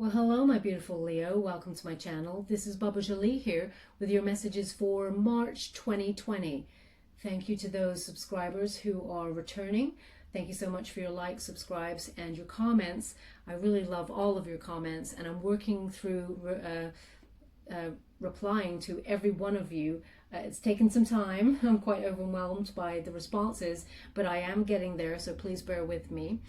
Well, hello, my beautiful Leo. Welcome to my channel. This is Baba Jolie here with your messages for March 2020. Thank you to those subscribers who are returning. Thank you so much for your likes, subscribes, and your comments. I really love all of your comments, and I'm working through replying to every one of you. It's taken some time. I'm quite overwhelmed by the responses, but I am getting there, so please bear with me.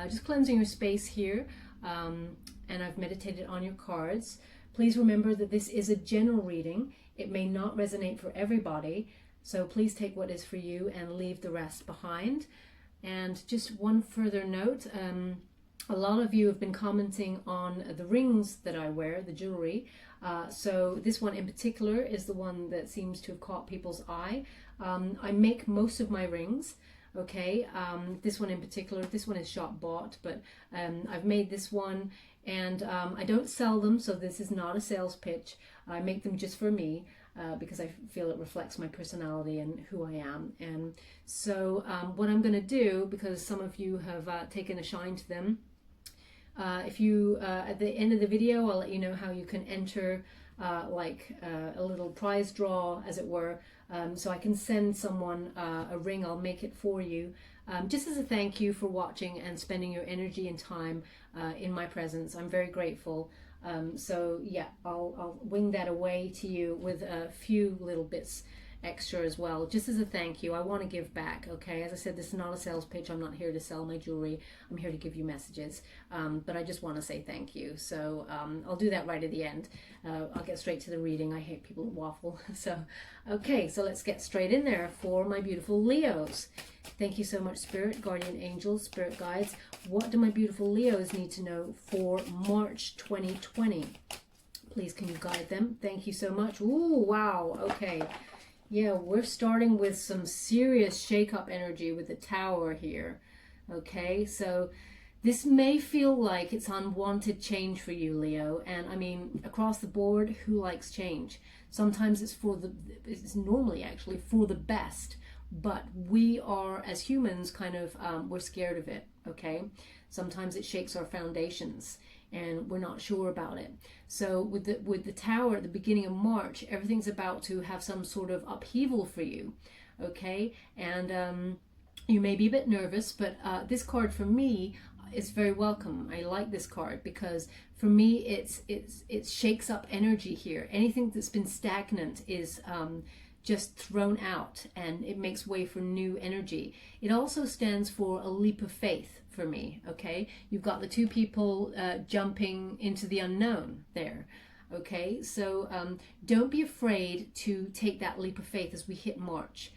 Just cleansing your space here. And I've meditated on your cards. Please remember that this is a general reading. It may not resonate for everybody, so please take what is for you and leave the rest behind. And just one further note, a lot of you have been commenting on the rings that I wear, the jewelry. So this one in particular is the one that seems to have caught people's eye. I make most of my rings. Okay, this one in particular, this one is shop bought, but I've made this one, and I don't sell them, so this is not a sales pitch. I make them just for me because I feel it reflects my personality and who I am. And so what I'm going to do, because some of you have taken a shine to them, if you at the end of the video, I'll let you know how you can enter a little prize draw, as it were. So I can send someone a ring. I'll make it for you, just as a thank you for watching and spending your energy and time in my presence. I'm very grateful. So yeah, I'll wing that away to you with a few little bits extra as well, just as a thank you. I want to give back. Okay, as I said, this is not a sales pitch. I'm not here to sell my jewelry. I'm here to give you messages, but I just want to say thank you. So I'll do that right at the end. I'll get straight to the reading. I hate people who waffle. So okay, so let's get straight in there for my beautiful Leos. Thank you so much, Spirit, Guardian Angels, Spirit Guides. What do my beautiful Leos need to know for March 2020? Please, can you guide them? Thank you so much. Ooh, wow. Okay. Yeah, we're starting with some serious shake-up energy with the Tower here. Okay, so this may feel like it's unwanted change for you, Leo. And I mean, across the board, who likes change? Sometimes it's normally actually for the best. But we are, as humans, kind of, we're scared of it, okay? Sometimes it shakes our foundations and we're not sure about it. So with the Tower at the beginning of March, everything's about to have some sort of upheaval for you, okay? And you may be a bit nervous, but this card for me is very welcome. I like this card because for me it shakes up energy here. Anything that's been stagnant is just thrown out, and it makes way for new energy. It also stands for a leap of faith for me, okay? You've got the two people jumping into the unknown there, okay? So don't be afraid to take that leap of faith as we hit March,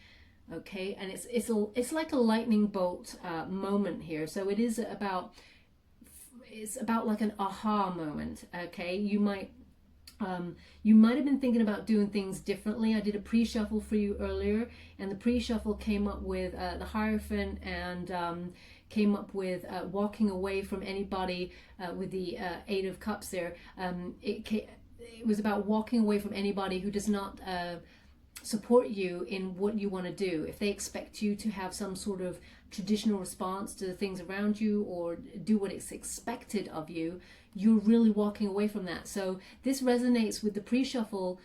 okay? And it's like a lightning bolt moment here. So it's about like an aha moment, okay? You might have been thinking about doing things differently. I did a pre-shuffle for you earlier, and the pre-shuffle came up with the Hierophant and came up with walking away from anybody with the Eight of Cups there. It was about walking away from anybody who does not support you in what you want to do. If they expect you to have some sort of traditional response to the things around you or do what is expected of you, you're really walking away from that. So this resonates with the pre-shuffle,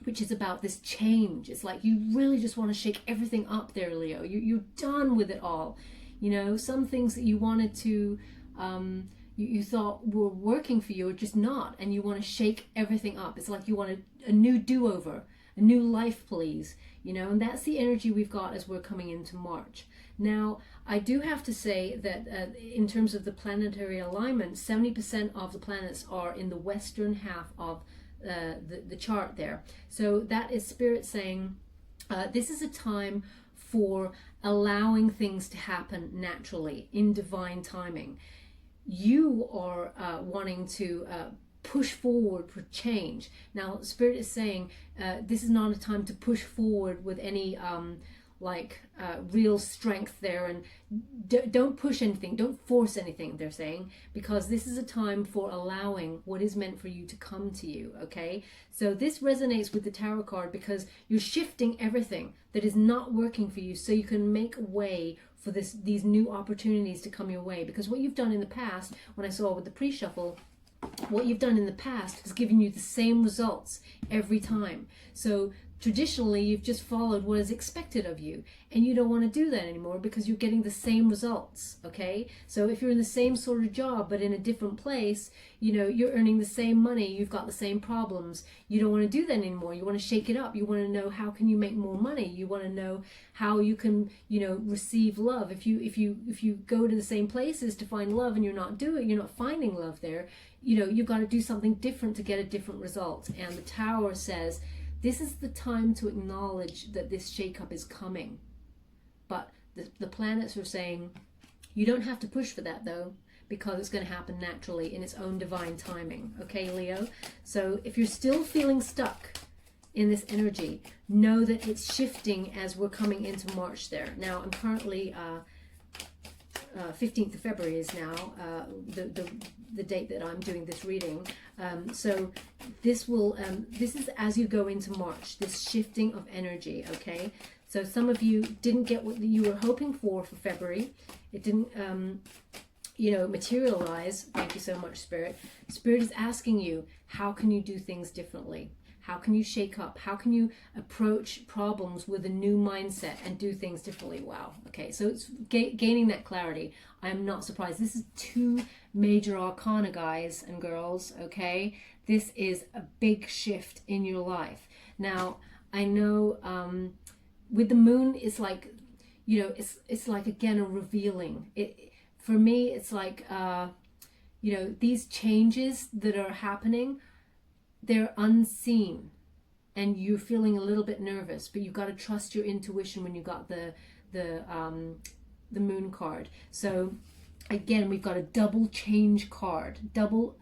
which is about this change. It's like you really just want to shake everything up there, Leo. You're done with it all. You know, some things that you wanted to, you thought were working for you are just not, and you want to shake everything up. It's like you want a new do-over, a new life, please. You know, and that's the energy we've got as we're coming into March. Now, I do have to say that in terms of the planetary alignment, 70% of the planets are in the western half of the chart there. So that is Spirit saying this is a time for allowing things to happen naturally in divine timing. You are wanting to push forward for change. Now, Spirit is saying this is not a time to push forward with any real strength there, and don't push anything, don't force anything, they're saying, because this is a time for allowing what is meant for you to come to you, okay? So this resonates with the Tarot card because you're shifting everything that is not working for you so you can make way for these new opportunities to come your way. Because what you've done in the past, when I saw with the pre-shuffle, what you've done in the past has given you the same results every time. So traditionally, you've just followed what is expected of you, and you don't want to do that anymore because you're getting the same results, okay? So if you're in the same sort of job but in a different place, you know, you're earning the same money, you've got the same problems, you don't want to do that anymore. You want to shake it up. You want to know, how can you make more money? You want to know how you can, you know, receive love. If you go to the same places to find love and you're not finding love there, you know, you've got to do something different to get a different result. And the Tower says, this is the time to acknowledge that this shakeup is coming. But the planets are saying, you don't have to push for that though, because it's going to happen naturally in its own divine timing. Okay, Leo? So if you're still feeling stuck in this energy, know that it's shifting as we're coming into March there. Now, I'm currently 15th of February is now the date that I'm doing this reading. So this will this is as you go into March, this shifting of energy. Okay, so some of you didn't get what you were hoping for February. It didn't you know, materialize. Thank you so much, Spirit. Spirit is asking you, how can you do things differently? How can you shake up? How can you approach problems with a new mindset and do things differently? Wow. Okay, so it's gaining that clarity. I am not surprised. This is 2 major arcana, guys and girls, okay? This is a big shift in your life. Now, I know with the moon, it's like, you know, it's like, again, a revealing. For me, it's like, you know, these changes that are happening, they're unseen, and you're feeling a little bit nervous, but you've got to trust your intuition when you got the moon card. So again, we've got a double change card, double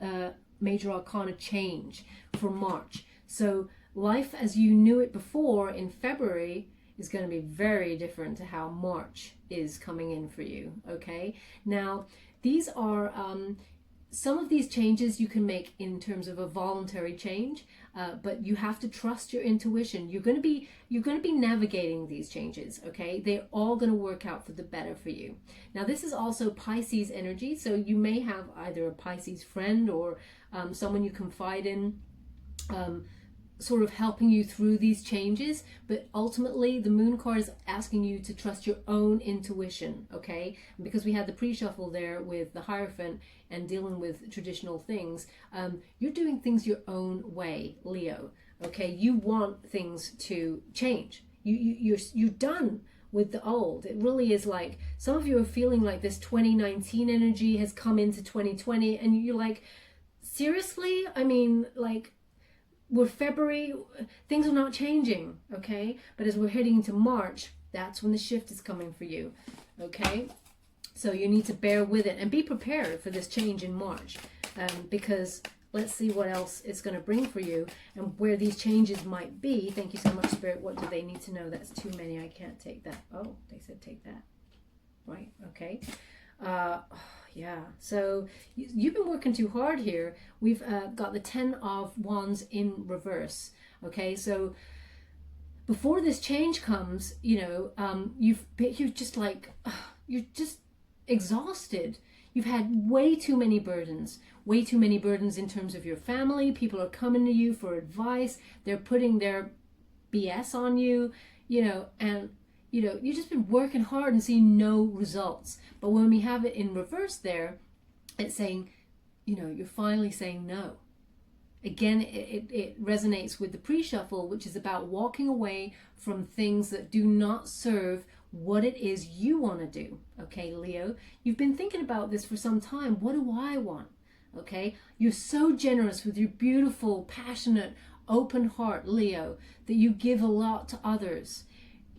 major arcana change for March. So life as you knew it before in February is going to be very different to how March is coming in for you. Okay, now these are some of these changes you can make in terms of a voluntary change, but you have to trust your intuition. You're going to be navigating these changes. Okay, they're all going to work out for the better for you. Now, this is also Pisces energy, so you may have either a Pisces friend or someone you confide in, sort of helping you through these changes, but ultimately the moon card is asking you to trust your own intuition. Okay, and because we had the pre-shuffle there with the Hierophant and dealing with traditional things, you're doing things your own way, Leo. Okay, you want things to change. You're done with the old. It really is like, some of you are feeling like this 2019 energy has come into 2020, and you're like, seriously? I mean, like, with February, things are not changing, okay? But as we're heading into March, that's when the shift is coming for you, okay? So you need to bear with it and be prepared for this change in March, because let's see what else it's going to bring for you and where these changes might be. Thank you so much, Spirit. What do they need to know? That's too many. I can't take that. Oh, they said take that. Right, okay. Yeah, so you've been working too hard here. We've got the 10 of Wands in reverse. Okay, so before this change comes, you know, you're just like, you're just exhausted. You've had way too many burdens in terms of your family. People are coming to you for advice. They're putting their BS on you, you know, and you know, you've just been working hard and seeing no results. But when we have it in reverse there, it's saying, you know, you're finally saying no. Again, it resonates with the pre-shuffle, which is about walking away from things that do not serve what it is you want to do. Okay, Leo, you've been thinking about this for some time. What do I want? Okay, you're so generous with your beautiful, passionate, open heart, Leo, that you give a lot to others.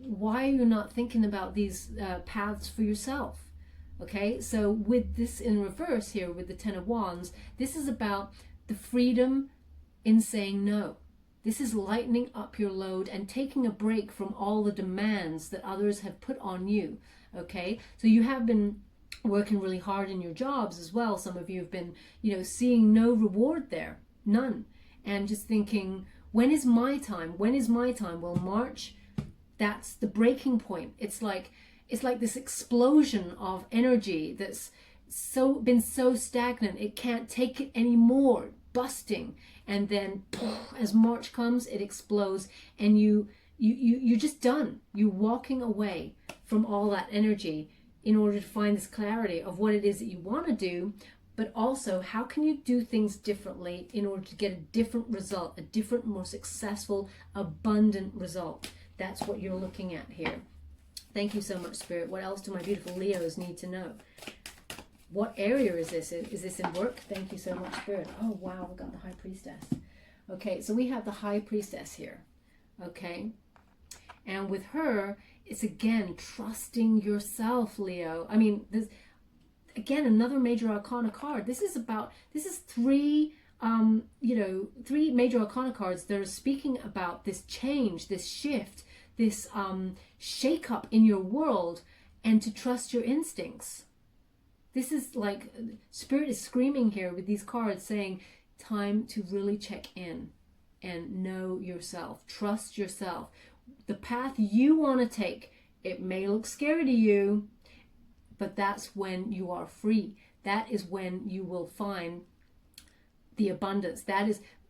Why are you not thinking about these paths for yourself? Okay, so with this in reverse here, with the 10 of Wands, this is about the freedom in saying no. This is lightening up your load and taking a break from all the demands that others have put on you. Okay, so you have been working really hard in your jobs as well. Some of you have been, you know, seeing no reward there, none, and just thinking, when is my time? When is my time? Well, March, that's the breaking point. It's like this explosion of energy that's been so stagnant, it can't take it anymore, busting, and then as March comes, it explodes, and you're just done. You're walking away from all that energy in order to find this clarity of what it is that you want to do, but also how can you do things differently in order to get a different result, a different, more successful, abundant result. That's what you're looking at here. Thank you so much, Spirit. What else do my beautiful Leos need to know? What area is this? Is this in work? Thank you so much, Spirit. Oh, wow, we got the High Priestess. Okay, so we have the High Priestess here. Okay, and with her, it's again trusting yourself, Leo. I mean, this again another major arcana card. This is three three major arcana cards that are speaking about this change, this shift, this shake up in your world, and to trust your instincts. This is like Spirit is screaming here with these cards saying time to really check in and know yourself, trust yourself. The path you want to take, it may look scary to you, but that's when you are free. That is when you will find the abundance.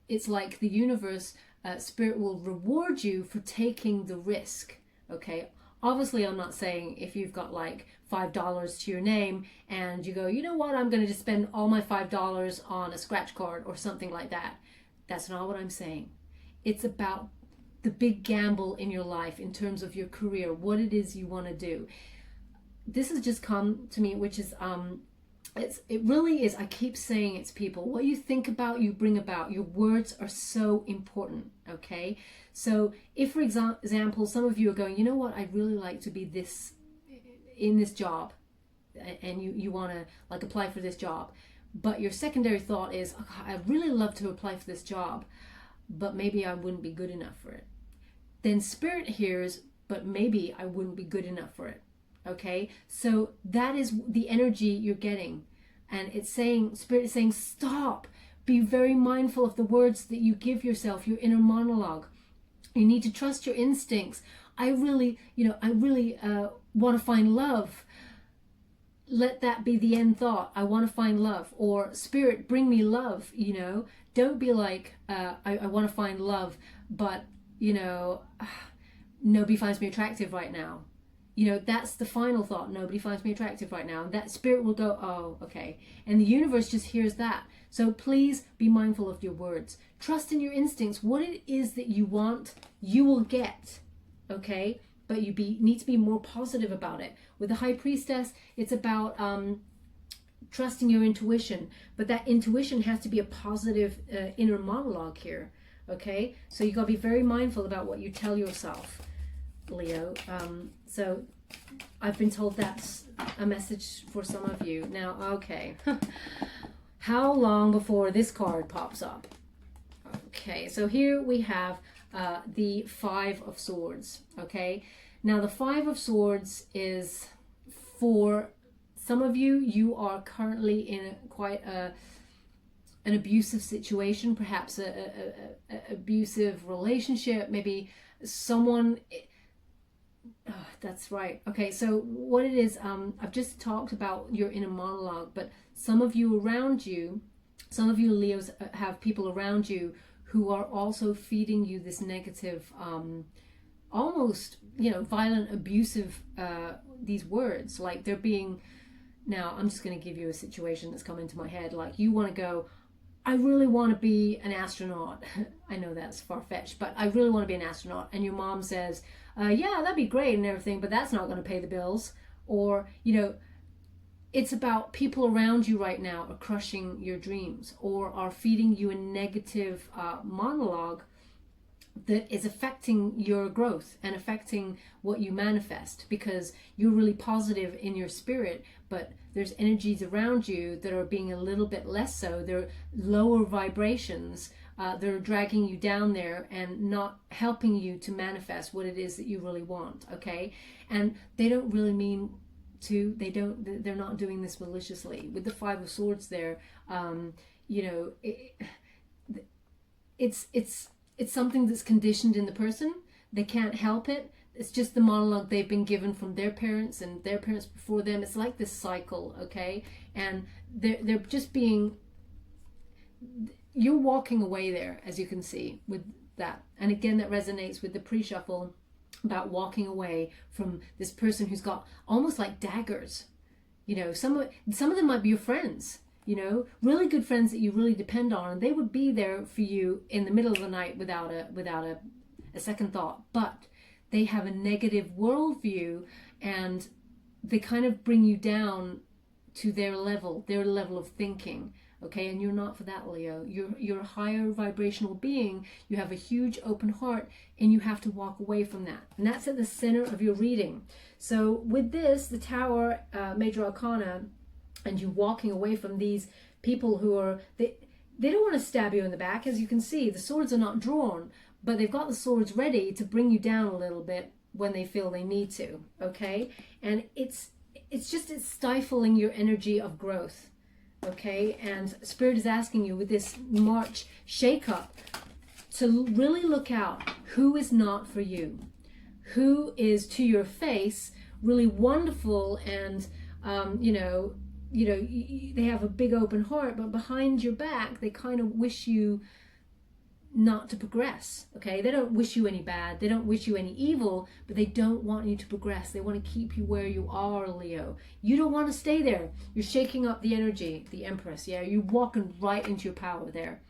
It's like the universe, Spirit will reward you for taking the risk. Okay, obviously I'm not saying if you've got like $5 to your name and you go, you know what, I'm going to just spend all my $5 on a scratch card or something like that. That's not what I'm saying. It's about the big gamble in your life in terms of your career, what it is you want to do. This has just come to me, which is it really is, I keep saying it's people. What you think about, you bring about. Your words are so important, okay? So if, for example, some of you are going, you know what, I'd really like to be this in this job, and you want to like apply for this job, but your secondary thought is, oh, I'd really love to apply for this job, but maybe I wouldn't be good enough for it. Then Spirit hears, but maybe I wouldn't be good enough for it. Okay, so that is the energy you're getting, and it's saying, Spirit is saying, stop, be very mindful of the words that you give yourself, your inner monologue. You need to trust your instincts. I really want to find love. Let that be the end thought. I want to find love. Or Spirit, bring me love. Don't be like, I want to find love, but nobody finds me attractive right now. That's the final thought. Nobody finds me attractive right now. And that Spirit will go, oh, okay. And the universe just hears that. So please be mindful of your words. Trust in your instincts. What it is that you want, you will get. Okay? But you need to be more positive about it. With the High Priestess, it's about trusting your intuition. But that intuition has to be a positive inner monologue here. Okay? So you got to be very mindful about what you tell yourself, Leo. So I've been told that's a message for some of you. Now, okay. How long before this card pops up? Okay, so here we have the Five of Swords. Okay, now the Five of Swords is for some of you. You are currently in quite an abusive situation, perhaps a abusive relationship, maybe someone. Oh, that's right. Okay, so what it is, I've just talked about your inner monologue, but some of you around you, some of you Leos have people around you who are also feeding you this negative, almost, violent, abusive, these words, like they're being, now I'm just going to give you a situation that's come into my head, like you want to go, I really want to be an astronaut. I know that's far-fetched, but I really want to be an astronaut. And your mom says, yeah, that'd be great and everything, but that's not going to pay the bills. Or, it's about people around you right now are crushing your dreams or are feeding you a negative monologue that is affecting your growth and affecting what you manifest, because you're really positive in your spirit, but there's energies around you that are being a little bit less so. They're lower vibrations. They're dragging you down there and not helping you to manifest what it is that you really want. Okay, and they don't really mean to. They're not doing this maliciously. With the Five of Swords there, it's something that's conditioned in the person. They can't help it. it's just the monologue they've been given from their parents and their parents before them. It's like this cycle, okay? And they're just being, you're walking away there, as you can see with that. And again, that resonates with the pre-shuffle about walking away from this person who's got almost like daggers. You know, some of them might be your friends, you know, really good friends that you really depend on, and they would be there for you in the middle of the night without a second thought. But they have a negative worldview, and they kind of bring you down to their level of thinking. Okay, and you're not for that, Leo. You're a higher vibrational being. You have a huge open heart, and you have to walk away from that. And that's at the center of your reading. So with this, the Tower, Major Arcana, and you walking away from these people who are, they don't want to stab you in the back. As you can see, the swords are not drawn, but they've got the swords ready to bring you down a little bit when they feel they need to. Okay, and it's stifling your energy of growth. Okay, and Spirit is asking you with this March shake-up to really look out who is not for you, who is to your face really wonderful, and they have a big open heart, but behind your back they kind of wish you not to progress. Okay, they don't wish you any bad, they don't wish you any evil, but they don't want you to progress. They want to keep you where you are, Leo. You don't want to stay there. You're shaking up the energy, the Empress. Yeah, you're walking right into your power there.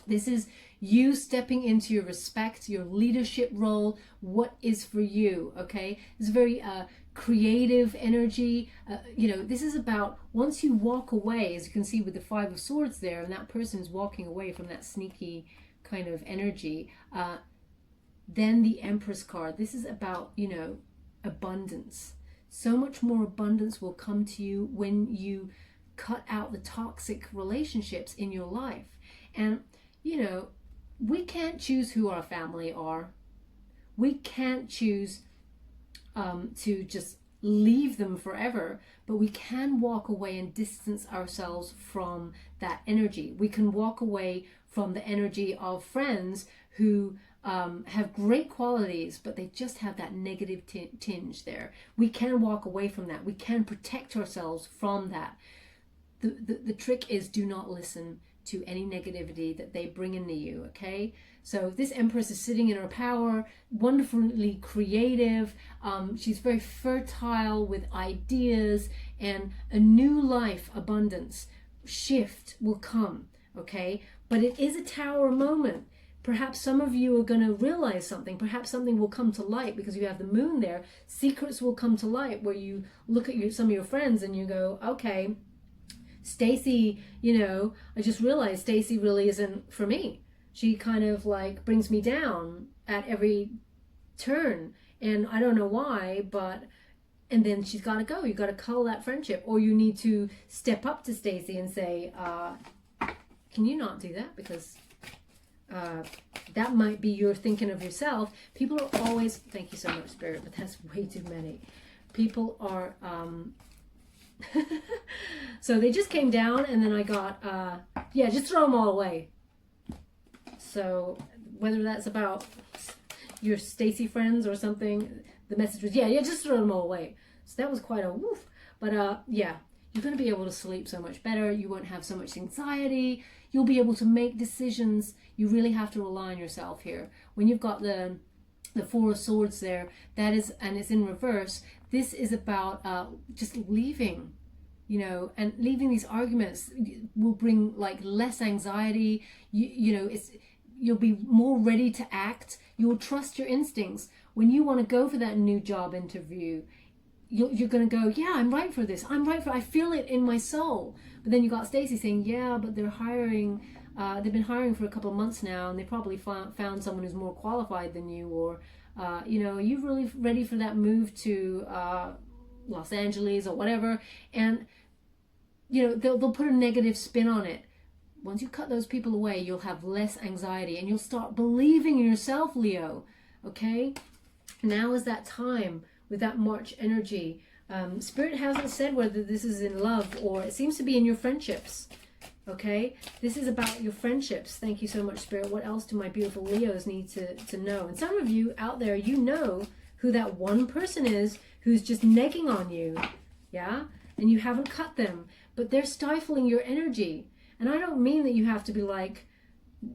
This is you stepping into your respect, your leadership role, what is for you. Okay, it's very creative energy. This is about once you walk away, as you can see with the Five of Swords there, and that person is walking away from that sneaky kind of energy, then the Empress card. This is about, abundance. So much more abundance will come to you when you cut out the toxic relationships in your life. And, we can't choose who our family are. We can't choose to just leave them forever, but we can walk away and distance ourselves from that energy. We can walk away from the energy of friends who have great qualities, but they just have that negative tinge there. We can walk away from that. We can protect ourselves from that. The trick is, do not listen to any negativity that they bring into you, okay? So this Empress is sitting in her power, wonderfully creative. She's very fertile with ideas, and a new life, abundance, shift will come, okay? But it is a Tower moment. Perhaps some of you are going to realize something. Perhaps something will come to light because you have the moon there. Secrets will come to light where you look at some of your friends and you go, okay, Stacy, I just realized Stacy really isn't for me. She kind of like brings me down at every turn, and I don't know why, and then she's got to go. You got to cull that friendship, or you need to step up to Stacy and say, can you not do that? Because that might be your thinking of yourself. People are always, thank you so much, Spirit, but that's way too many. People are, so they just came down, and then I got, just throw them all away. So whether that's about your Stacy friends or something, the message was, just throw them all away. So that was quite a woof. But you're going to be able to sleep so much better. You won't have so much anxiety. You'll be able to make decisions. You really have to rely on yourself here. When you've got the Four of Swords there, that is, and it's in reverse, this is about just leaving, and leaving these arguments will bring like less anxiety. You'll be more ready to act. You'll trust your instincts. When you want to go for that new job interview, you're going to go, yeah, I'm right for this. I feel it in my soul. But then you got Stacy saying, yeah, but they're hiring. They've been hiring for a couple of months now, and they probably found someone who's more qualified than you, or, are you really ready for that move to Los Angeles or whatever? And, they'll put a negative spin on it. Once you cut those people away, you'll have less anxiety, and you'll start believing in yourself, Leo. Okay? Now is that time with that March energy. Spirit hasn't said whether this is in love, or it seems to be in your friendships. Okay? This is about your friendships. Thank you so much, Spirit. What else do my beautiful Leos need to know? And some of you out there, who that one person is who's just negging on you, yeah? And you haven't cut them, but they're stifling your energy. And I don't mean that you have to be like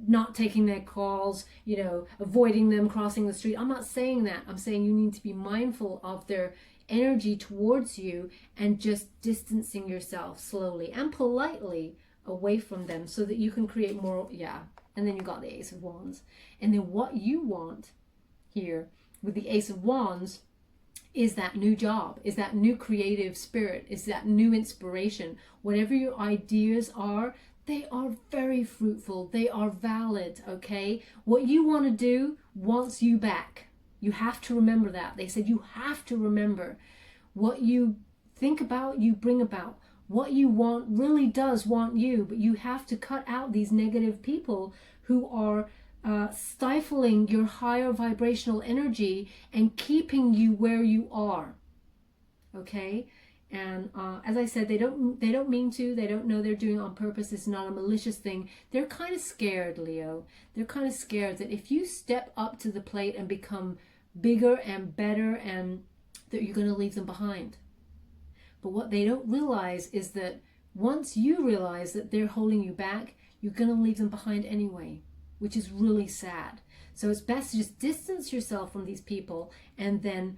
not taking their calls, you know, avoiding them, crossing the street. I'm not saying that. I'm saying you need to be mindful of their energy towards you and just distancing yourself slowly and politely away from them so that you can create more, yeah. And then you got the Ace of Wands. And then what you want here with the Ace of Wands is that new job, is that new creative spirit, is that new inspiration. Whatever your ideas are, they are very fruitful. They are valid, okay? What you want to do wants you back. You have to remember that. They said you have to remember what you think about, you bring about. What you want really does want you, but you have to cut out these negative people who are stifling your higher vibrational energy and keeping you where you are, okay? And as I said, they don't mean to. They don't know they're doing it on purpose. It's not a malicious thing. They're kind of scared, Leo. They're kind of scared that if you step up to the plate and become bigger and better, and that you're going to leave them behind. But what they don't realize is that once you realize that they're holding you back, you're going to leave them behind anyway, which is really sad. So it's best to just distance yourself from these people, and then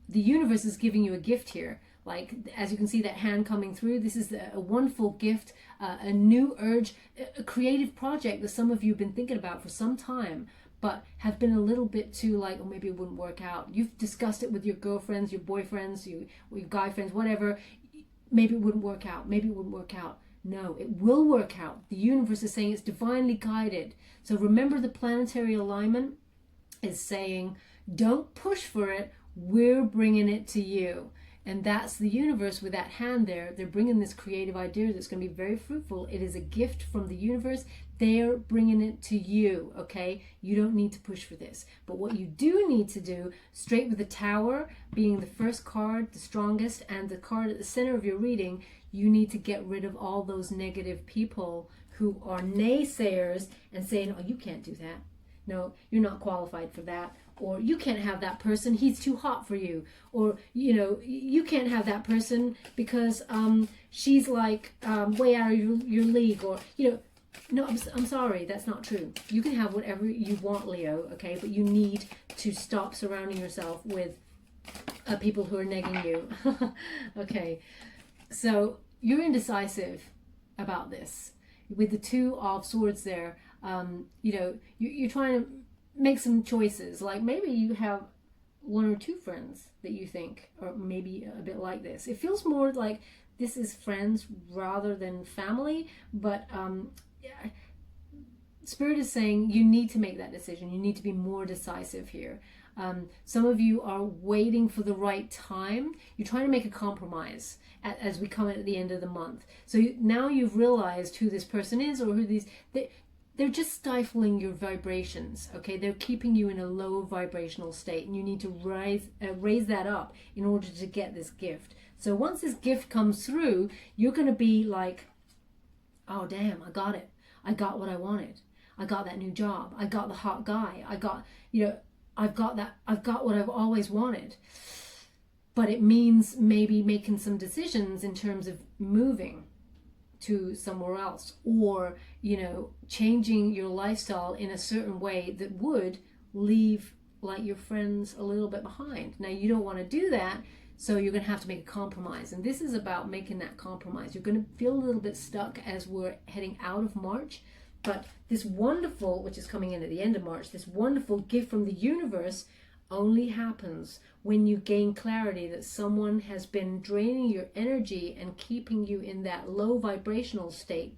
the universe is giving you a gift here. Like, as you can see that hand coming through, this is a wonderful gift, a new urge, a creative project that some of you have been thinking about for some time, but have been a little bit too like, oh, maybe it wouldn't work out. You've discussed it with your girlfriends, your boyfriends, your guy friends, whatever. Maybe it wouldn't work out. Maybe it wouldn't work out. No, it will work out. The universe is saying it's divinely guided. So remember, the planetary alignment is saying, don't push for it. We're bringing it to you. And that's the universe with that hand there. They're bringing this creative idea that's going to be very fruitful. It is a gift from the universe. They're bringing it to you, okay? You don't need to push for this. But what you do need to do, straight with the Tower being the first card, the strongest, and the card at the center of your reading, you need to get rid of all those negative people who are naysayers and saying, oh, you can't do that. No, you're not qualified for that. Or you can't have that person, he's too hot for you. Or, you know, you can't have that person because she's like way out of your league. Or, you know, no, I'm sorry, that's not true. You can have whatever you want, Leo, okay? But you need to stop surrounding yourself with people who are negging you. Okay, so you're indecisive about this. With the Two of Swords there, you know, you're trying to make some choices. Like maybe you have one or two friends that you think are maybe a bit like this. It feels more like this is friends rather than family, but yeah, Spirit is saying you need to make that decision. You need to be more decisive here. Some of you are waiting for the right time. You're trying to make a compromise as we come at the end of the month. So now you've realized who this person is, or who these... They're just stifling your vibrations, okay? They're keeping you in a low vibrational state, and you need to raise that up in order to get this gift. So once this gift comes through, you're going to be like, oh, damn, I got it. I got what I wanted. I got that new job. I got the hot guy. I got, you know, I've got what I've always wanted. But it means maybe making some decisions in terms of moving to somewhere else, or, you know, changing your lifestyle in a certain way that would leave like your friends a little bit behind. Now you don't want to do that, so you're going to have to make a compromise, and this is about making that compromise. You're going to feel a little bit stuck as we're heading out of March, but this wonderful, which is coming in at the end of March, this wonderful gift from the universe only happens when you gain clarity that someone has been draining your energy and keeping you in that low vibrational state.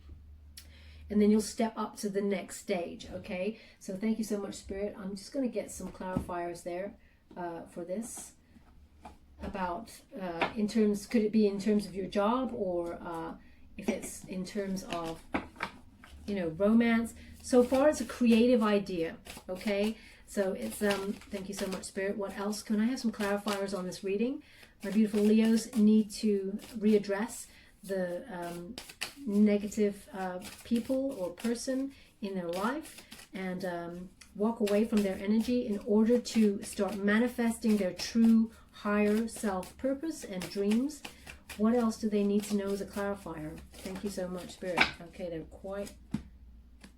And then you'll step up to the next stage, okay? So thank you so much, Spirit. I'm just going to get some clarifiers there for this. About, in terms, could it be in terms of your job, or if it's in terms of, you know, romance. So far it's a creative idea, okay? So it's, thank you so much, Spirit. What else? Can I have some clarifiers on this reading? My beautiful Leos need to readdress the negative people or person in their life. And walk away from their energy in order to start manifesting their true higher self purpose and dreams. What else do they need to know as a clarifier? Thank you so much, Spirit. Okay, they're quite...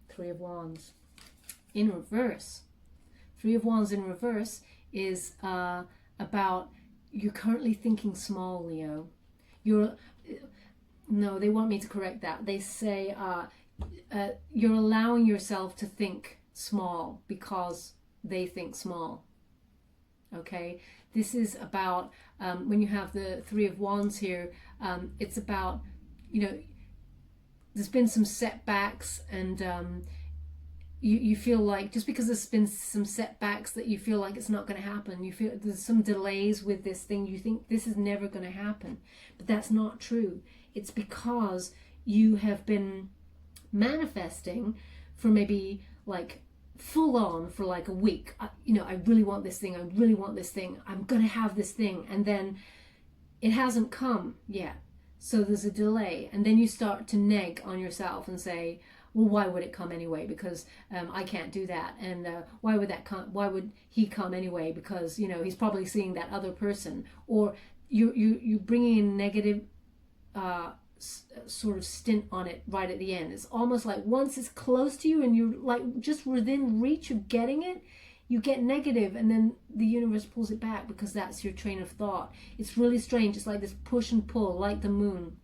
Three of Wands. In reverse. Three of Wands in reverse is about you're currently thinking small, Leo. No, they want me to correct that. They say you're allowing yourself to think small because they think small. Okay, this is about when you have the Three of Wands here, it's about, you know, there's been some setbacks, and you feel like just because there's been some setbacks that you feel like it's not going to happen. You feel there's some delays with this thing. You think this is never going to happen, but that's not true. It's because you have been manifesting for maybe like full on for like a week. You know, I really want this thing. I really want this thing. I'm going to have this thing. And then it hasn't come yet. So there's a delay. And then you start to neg on yourself and say, well, why would it come anyway? Because I can't do that. And why would that come? Why would he come anyway? Because, you know, he's probably seeing that other person. Or you bringing in negative sort of stint on it right at the end. It's almost like once it's close to you and you're like just within reach of getting it, you get negative, and then the universe pulls it back because that's your train of thought. It's really strange. It's like this push and pull, like the moon.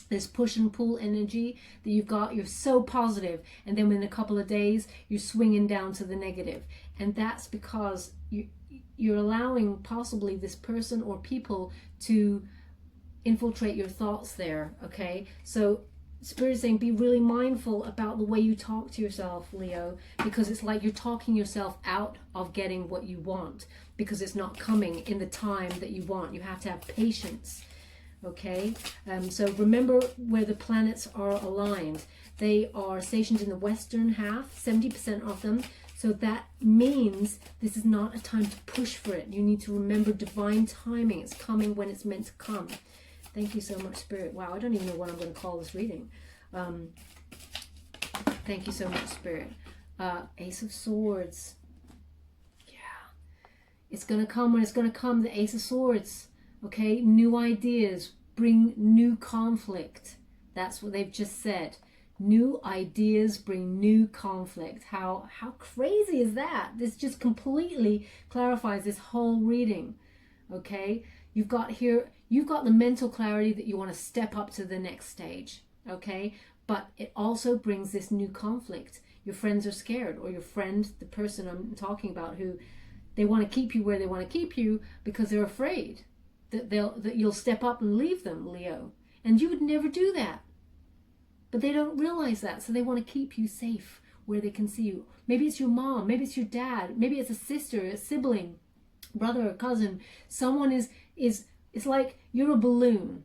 This push and pull energy that you've got, you're so positive, and then within a couple of days you're swinging down to the negative. And that's because you're allowing possibly this person or people to infiltrate your thoughts there. Okay, so Spirit is saying be really mindful about the way you talk to yourself, Leo, because it's like you're talking yourself out of getting what you want because it's not coming in the time that you want. You have to have patience. Okay, so remember where the planets are aligned. They are stationed in the western half, 70% of them. So that means this is not a time to push for it. You need to remember divine timing. It's coming when it's meant to come. Thank you so much, Spirit. Wow, I don't even know what I'm going to call this reading. Thank you so much, Spirit. Ace of Swords. Yeah. It's going to come when it's going to come, the Ace of Swords. Okay, new ideas bring new conflict. That's what they've just said. New ideas bring new conflict. How crazy is that? This just completely clarifies this whole reading. Okay, you've got the mental clarity that you want to step up to the next stage. Okay, but it also brings this new conflict. Your friends are scared, or your friend, the person I'm talking about, who they want to keep you where they want to keep you because they're afraid that you'll step up and leave them, Leo. And you would never do that. But they don't realize that, so they want to keep you safe where they can see you. Maybe it's your mom, maybe it's your dad, maybe it's a sister, a sibling, brother or cousin. Someone is it's like you're a balloon.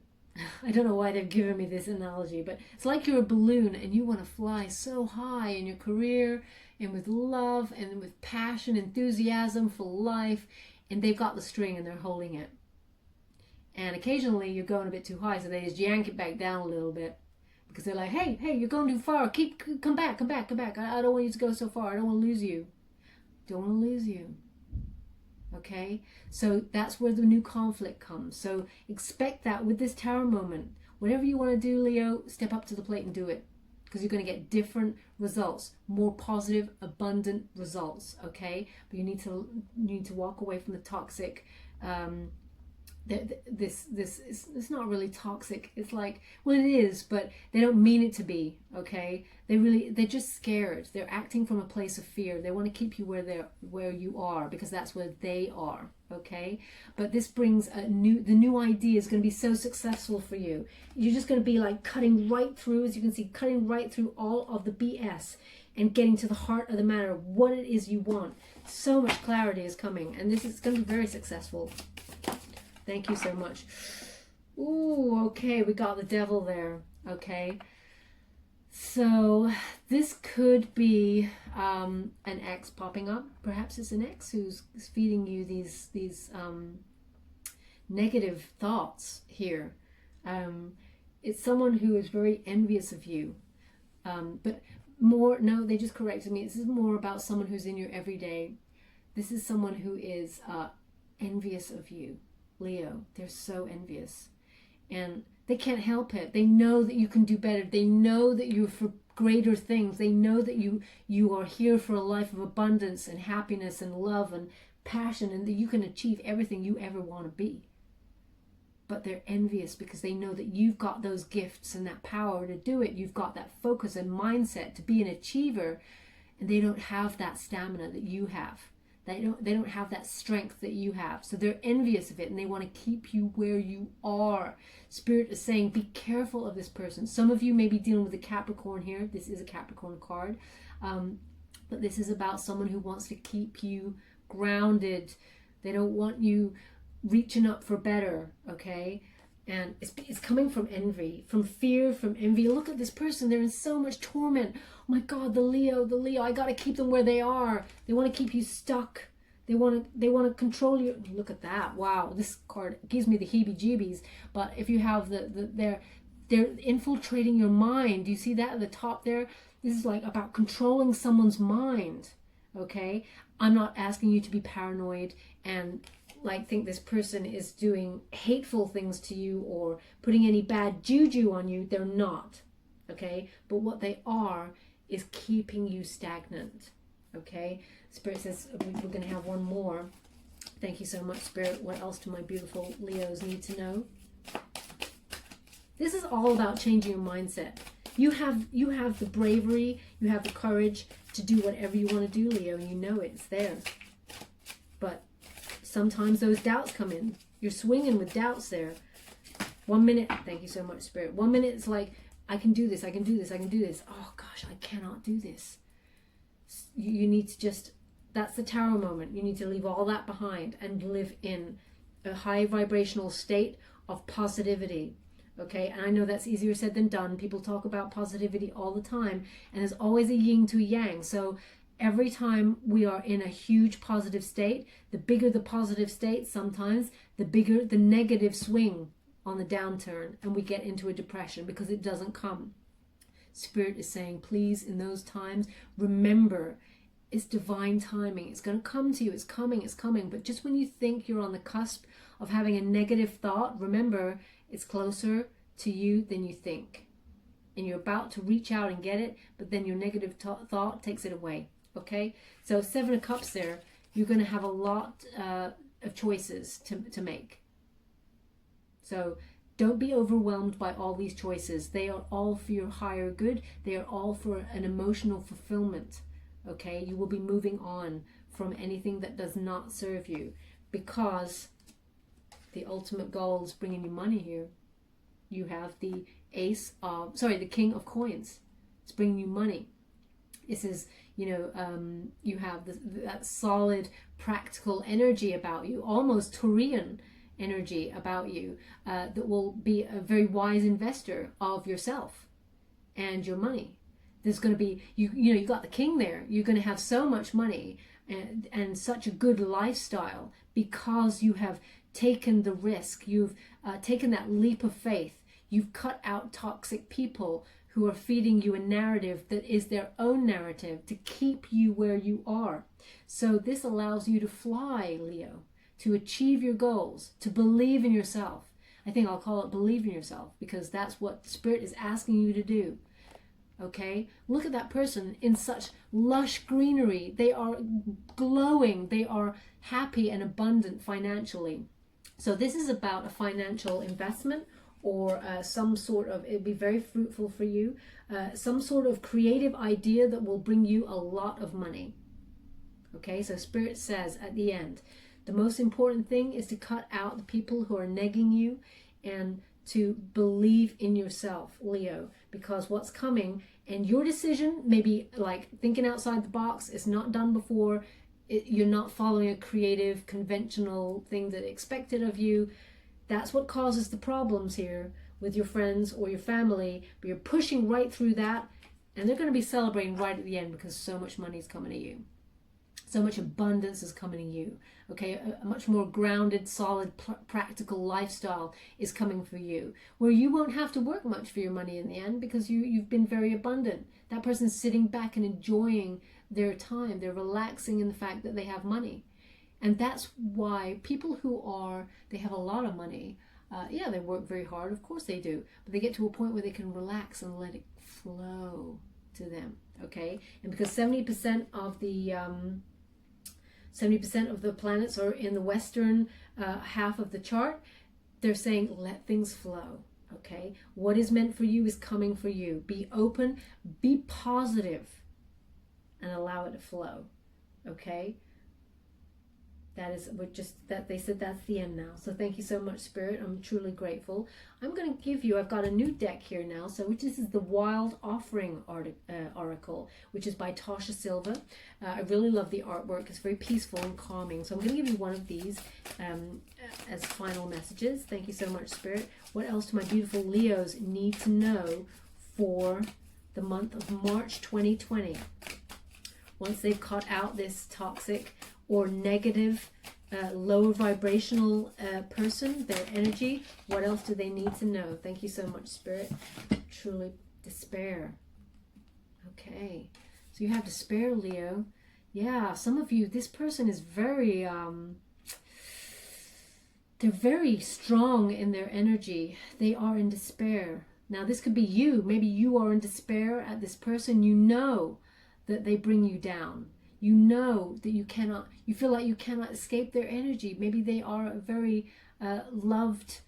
I don't know why they've given me this analogy, but it's like you're a balloon and you want to fly so high in your career and with love and with passion, enthusiasm for life, and they've got the string and they're holding it. And occasionally you're going a bit too high, so they just yank it back down a little bit because they're like, hey, you're going too far. Come back. I don't want you to go so far. I don't want to lose you. Don't want to lose you. Okay, so that's where the new conflict comes. So expect that with this tarot moment. Whatever you want to do, Leo, step up to the plate and do it, because you're going to get different results, more positive, abundant results. Okay, but you need to walk away from the toxic. It's not really toxic. It's like, well, it is, but they don't mean it to be. Okay, they're just scared. They're acting from a place of fear. They want to keep you where you are because that's where they are. Okay, but this brings the new idea is going to be so successful for you. You're just going to be like cutting right through, as you can see, cutting right through all of the BS and getting to the heart of the matter, what it is you want. So much clarity is coming, and this is going to be very successful. Thank you so much. Ooh, okay, we got the devil there. Okay, so this could be an ex popping up. Perhaps it's an ex who's feeding you these negative thoughts here. It's someone who is very envious of you. But more, no, they just corrected me. This is more about someone who's in your everyday. This is someone who is envious of you, Leo. They're so envious. And they can't help it. They know that you can do better. They know that you're for greater things. They know that you are here for a life of abundance and happiness and love and passion, and that you can achieve everything you ever want to be. But they're envious because they know that you've got those gifts and that power to do it. You've got that focus and mindset to be an achiever, and they don't have that stamina that you have. They don't have that strength that you have. So they're envious of it, and they want to keep you where you are. Spirit is saying, be careful of this person. Some of you may be dealing with a Capricorn here. This is a Capricorn card. But this is about someone who wants to keep you grounded. They don't want you reaching up for better, okay? And it's coming from envy, from fear, from envy. Look at this person. They're in so much torment. Oh my God, the Leo. I got to keep them where they are. They want to keep you stuck. They want to control you. Look at that. Wow, this card gives me the heebie-jeebies. But if you have they're infiltrating your mind. Do you see that at the top there? This is like about controlling someone's mind, okay? I'm not asking you to be paranoid and like think this person is doing hateful things to you or putting any bad juju on you. They're not, okay? But what they are is keeping you stagnant, okay? Spirit says we're going to have one more. Thank you so much, Spirit. What else do my beautiful Leos need to know? This is all about changing your mindset. You have the bravery, you have the courage to do whatever you want to do, Leo, and you know it's there. But sometimes those doubts come in. You're swinging with doubts there. 1 minute, thank you so much, Spirit. 1 minute it's like, I can do this, I can do this, I can do this. Oh gosh, I cannot do this. You need to just, that's the Tarot moment. You need to leave all that behind and live in a high vibrational state of positivity. Okay, and I know that's easier said than done. People talk about positivity all the time, and there's always a yin to yang. So every time we are in a huge positive state, the bigger the positive state, sometimes the bigger the negative swing on the downturn, and we get into a depression because it doesn't come. Spirit is saying, please, in those times, remember, it's divine timing. It's going to come to you. It's coming. But just when you think you're on the cusp of having a negative thought, remember, it's closer to you than you think. And you're about to reach out and get it, but then your negative thought takes it away. Okay? So 7 of Cups there, you're going to have a lot of choices to make. So don't be overwhelmed by all these choices. They are all for your higher good. They are all for an emotional fulfillment. Okay? You will be moving on from anything that does not serve you, because the ultimate goal is bringing you money here. You have the the King of Coins. It's bringing you money. This is, you have that solid, practical energy about you, almost Taurian energy about you, that will be a very wise investor of yourself and your money. There's going to be, you got the King there. You're going to have so much money and such a good lifestyle because you have taken the risk. You've taken that leap of faith. You've cut out toxic people who are feeding you a narrative that is their own narrative to keep you where you are. So this allows you to fly, Leo, to achieve your goals, to believe in yourself. I think I'll call it believe in yourself, because that's what Spirit is asking you to do. Okay, look at that person in such lush greenery. They are glowing. They are happy and abundant financially. So this is about a financial investment, or some sort of, it'll be very fruitful for you, some sort of creative idea that will bring you a lot of money. Okay, so Spirit says at the end, the most important thing is to cut out the people who are negging you and to believe in yourself, Leo, because what's coming, and your decision may be like thinking outside the box. It's not done before. You're not following a creative, conventional thing that expected of you. That's what causes the problems here with your friends or your family. But you're pushing right through that, and they're going to be celebrating right at the end because so much money is coming to you. So much abundance is coming to you. Okay, a much more grounded, solid, practical lifestyle is coming for you, where you won't have to work much for your money in the end because you've been very abundant. That person's sitting back and enjoying their time. They're relaxing in the fact that they have money. And that's why people they have a lot of money, yeah, they work very hard, of course they do, but they get to a point where they can relax and let it flow to them, okay? And because 70% of the 70% of the planets are in the western half of the chart, they're saying let things flow, okay? What is meant for you is coming for you. Be open, be positive, and allow it to flow, okay? They said that's the end now. So thank you so much, Spirit. I'm truly grateful. I'm going to give you, I've got a new deck here now. So this is the Wild Offering Oracle, which is by Tasha Silva. I really love the artwork. It's very peaceful and calming. So I'm going to give you one of these as final messages. Thank you so much, Spirit. What else do my beautiful Leos need to know for the month of March 2020? Once they've cut out this toxic or negative, lower vibrational person, their energy, what else do they need to know? Thank you so much, Spirit. Truly, despair. Okay, so you have despair, Leo. Yeah, some of you, this person is very, they're very strong in their energy. They are in despair. Now, this could be you. Maybe you are in despair at this person. You know that they bring you down. You know that you feel like you cannot escape their energy. Maybe they are a very loved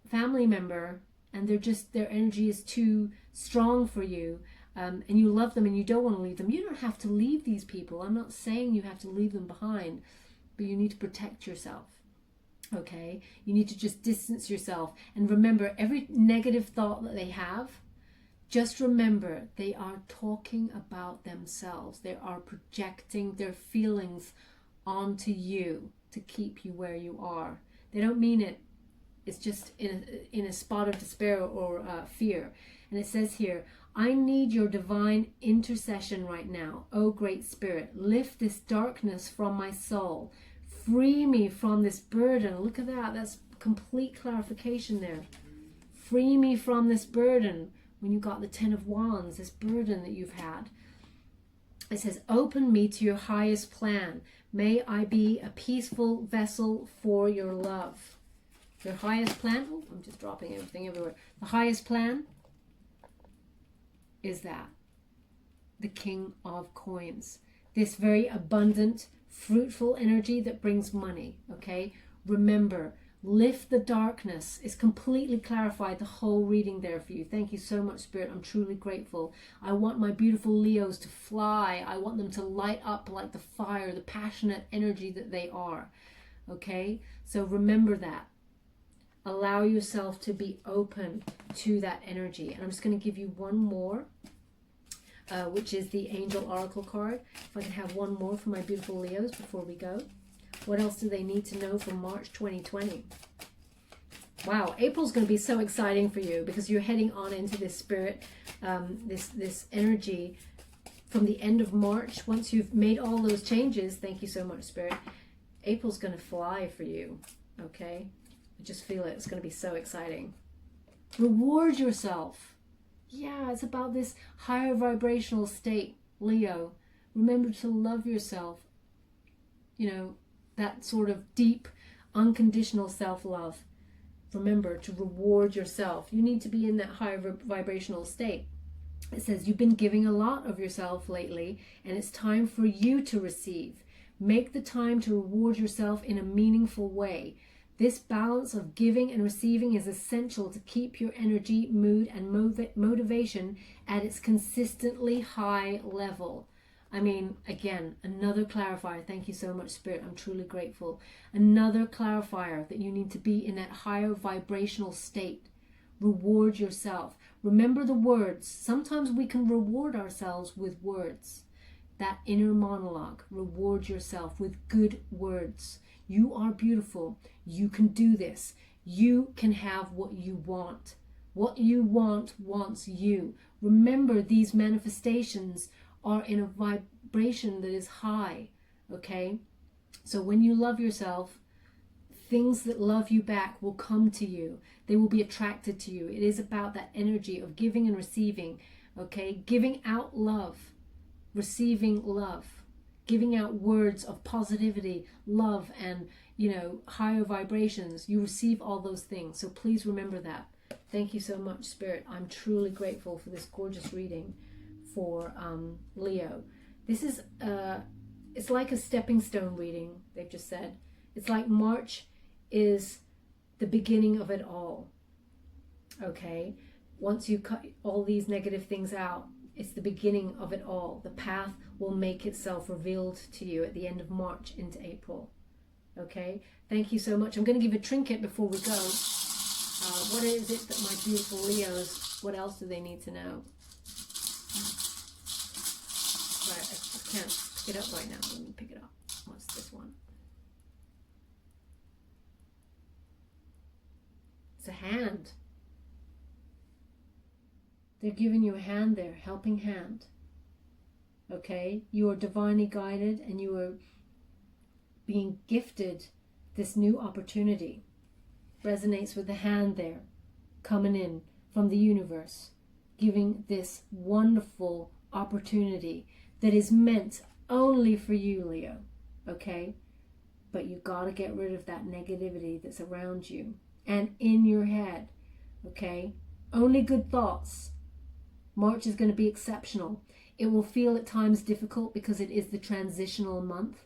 family member, and their energy is too strong for you, and you love them and you don't want to leave them. You don't have to leave these people. I'm not saying you have to leave them behind, but you need to protect yourself. Okay? You need to just distance yourself. And remember, every negative thought that they have, just remember, they are talking about themselves. They are projecting their feelings onto you to keep you where you are. They don't mean it. It's just in a spot of despair or fear. And it says here, I need your divine intercession right now. Oh, great Spirit, lift this darkness from my soul. Free me from this burden. Look at that. That's complete clarification there. Free me from this burden. When you got the 10 of Wands, this burden that you've had. It says, open me to your highest plan. May I be a peaceful vessel for your love. Your highest plan, oh, I'm just dropping everything everywhere. The highest plan is that. The King of Coins. This very abundant, fruitful energy that brings money, okay? Remember, lift the darkness is completely clarified, the whole reading there for you. Thank you so much, Spirit. I'm truly grateful. I want my beautiful Leos to fly. I want them to light up like the fire, the passionate energy that they are. Okay? So remember that. Allow yourself to be open to that energy. And I'm just going to give you one more, which is the Angel Oracle card. If I can have one more for my beautiful Leos before we go. What else do they need to know for March 2020? Wow, April's going to be so exciting for you because you're heading on into this spirit, this energy from the end of March. Once you've made all those changes, thank you so much, Spirit. April's going to fly for you, okay? I just feel it. It's going to be so exciting. Reward yourself. Yeah, it's about this higher vibrational state, Leo. Remember to love yourself. You know, that sort of deep, unconditional self-love. Remember to reward yourself. You need to be in that higher vibrational state. It says you've been giving a lot of yourself lately, and it's time for you to receive. Make the time to reward yourself in a meaningful way. This balance of giving and receiving is essential to keep your energy, mood, and motivation at its consistently high level. I mean, again, another clarifier. Thank you so much, Spirit. I'm truly grateful. Another clarifier that you need to be in that higher vibrational state. Reward yourself. Remember the words. Sometimes we can reward ourselves with words. That inner monologue. Reward yourself with good words. You are beautiful. You can do this. You can have what you want. What you want wants you. Remember, these manifestations are in a vibration that is high, okay? So when you love yourself, things that love you back will come to you. They will be attracted to you. It is about that energy of giving and receiving. okay? Giving out love, receiving love, giving out words of positivity, love, and, you know, higher vibrations. You receive all those things. So please remember that. Thank you so much, Spirit. I'm truly grateful for this gorgeous reading for Leo. This is, it's like a stepping stone reading, they've just said. It's like March is the beginning of it all, okay? Once you cut all these negative things out, it's the beginning of it all. The path will make itself revealed to you at the end of March into April, okay? Thank you so much. I'm going to give a trinket before we go. What is it that my beautiful Leos, what else do they need to know? Right, I can't pick it up right now. Let me pick it up. What's this one? It's a hand. They're giving you a hand there, helping hand. Okay? You are divinely guided and you are being gifted this new opportunity. Resonates with the hand there, coming in from the universe, giving this wonderful opportunity that is meant only for you, Leo. Okay? But you got to get rid of that negativity that's around you and in your head. Okay? Only good thoughts. March is going to be exceptional. It will feel at times difficult because it is the transitional month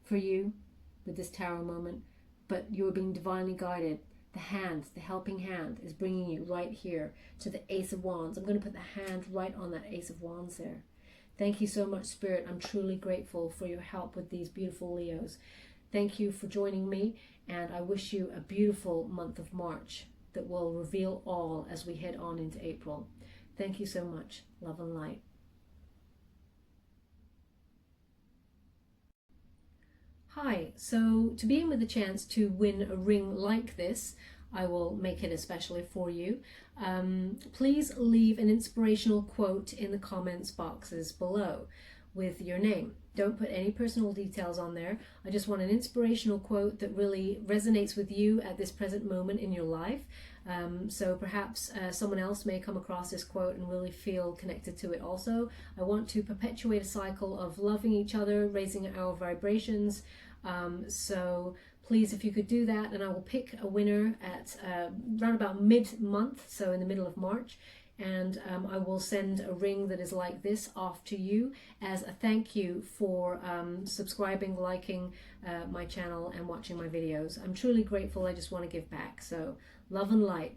for you with this tarot moment, but you're being divinely guided. The hand, the helping hand, is bringing you right here to the Ace of Wands. I'm going to put the hand right on that Ace of Wands there. Thank you so much, Spirit. I'm truly grateful for your help with these beautiful Leos. Thank you for joining me, and I wish you a beautiful month of March that will reveal all as we head on into April. Thank you so much. Love and light. Hi, so to be in with a chance to win a ring like this, I will make it especially for you. Please leave an inspirational quote in the comments boxes below with your name. Don't put any personal details on there. I just want an inspirational quote that really resonates with you at this present moment in your life. So perhaps someone else may come across this quote and really feel connected to it also. I want to perpetuate a cycle of loving each other, raising our vibrations. So please, if you could do that, and I will pick a winner at around about mid-month, so in the middle of March. And I will send a ring that is like this off to you as a thank you for subscribing, liking my channel and watching my videos. I'm truly grateful. I just want to give back. So love and light.